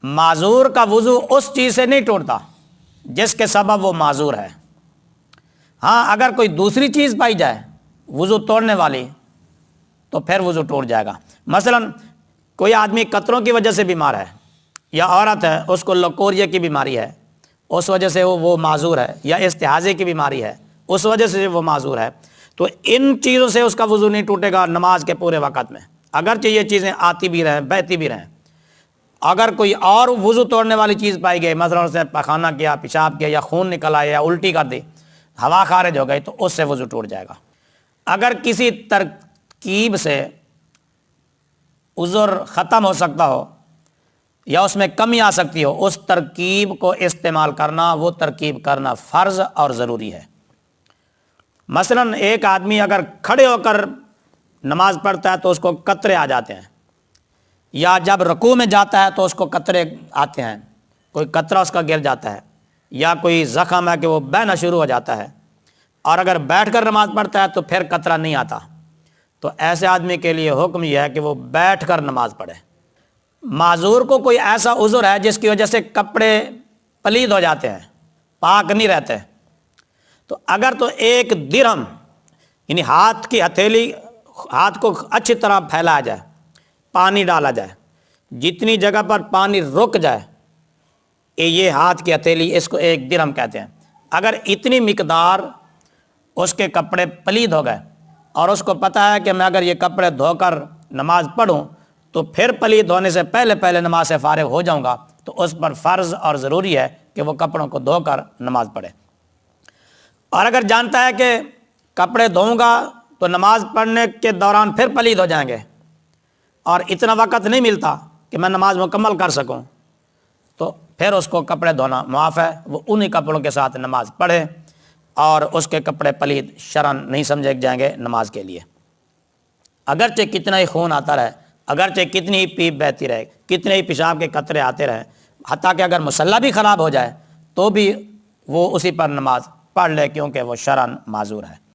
معذور کا وضو اس چیز سے نہیں ٹوٹتا جس کے سبب وہ معذور ہے۔ ہاں اگر کوئی دوسری چیز پائی جائے وضو توڑنے والی تو پھر وضو ٹوٹ جائے گا۔ مثلا کوئی آدمی قطروں کی وجہ سے بیمار ہے، یا عورت ہے اس کو لکوریا کی بیماری ہے، اس وجہ سے وہ معذور ہے، یا استحاضے کی بیماری ہے اس وجہ سے وہ معذور ہے، تو ان چیزوں سے اس کا وضو نہیں ٹوٹے گا نماز کے پورے وقت میں، اگرچہ یہ چیزیں آتی بھی رہیں بہتی بھی رہیں۔ اگر کوئی اور وضو توڑنے والی چیز پائی گئی، مثلا اس نے پخانہ کیا، پیشاب کیا، یا خون نکل آیا، یا الٹی کر دی، ہوا خارج ہو گئی، تو اس سے وضو ٹوٹ جائے گا۔ اگر کسی ترکیب سے عذر ختم ہو سکتا ہو یا اس میں کمی آ سکتی ہو، اس ترکیب کو استعمال کرنا، وہ ترکیب کرنا فرض اور ضروری ہے۔ مثلا ایک آدمی اگر کھڑے ہو کر نماز پڑھتا ہے تو اس کو قطرے آ جاتے ہیں، یا جب رکوع میں جاتا ہے تو اس کو قطرے آتے ہیں، کوئی قطرہ اس کا گر جاتا ہے، یا کوئی زخم ہے کہ وہ بہنا شروع ہو جاتا ہے، اور اگر بیٹھ کر نماز پڑھتا ہے تو پھر قطرہ نہیں آتا، تو ایسے آدمی کے لیے حکم یہ ہے کہ وہ بیٹھ کر نماز پڑھے۔ معذور کو کوئی ایسا عذر ہے جس کی وجہ سے کپڑے پلید ہو جاتے ہیں، پاک نہیں رہتے، تو اگر تو ایک درہم یعنی ہاتھ کی ہتھیلی، ہاتھ کو اچھی طرح پھیلایا جائے، پانی ڈالا جائے، جتنی جگہ پر پانی رک جائے، یہ ہاتھ کی ہتھیلی، اس کو ایک درہم کہتے ہیں۔ اگر اتنی مقدار اس کے کپڑے پلید ہو گئے اور اس کو پتہ ہے کہ میں اگر یہ کپڑے دھو کر نماز پڑھوں تو پھر پلید ہونے سے پہلے پہلے نماز سے فارغ ہو جاؤں گا، تو اس پر فرض اور ضروری ہے کہ وہ کپڑوں کو دھو کر نماز پڑھے۔ اور اگر جانتا ہے کہ کپڑے دھوؤں گا تو نماز پڑھنے کے دوران پھر پلید ہو جائیں گے اور اتنا وقت نہیں ملتا کہ میں نماز مکمل کر سکوں، تو پھر اس کو کپڑے دھونا معاف ہے، وہ انہی کپڑوں کے ساتھ نماز پڑھے، اور اس کے کپڑے پلید شرعاً نہیں سمجھے جائیں گے نماز کے لیے۔ اگرچہ کتنا ہی خون آتا رہے، اگرچہ کتنی ہی پیپ بہتی رہے، کتنے ہی پیشاب کے قطرے آتے رہیں، حتیٰ کہ اگر مصلی بھی خراب ہو جائے تو بھی وہ اسی پر نماز پڑھ لے، کیونکہ وہ شرعاً معذور ہے۔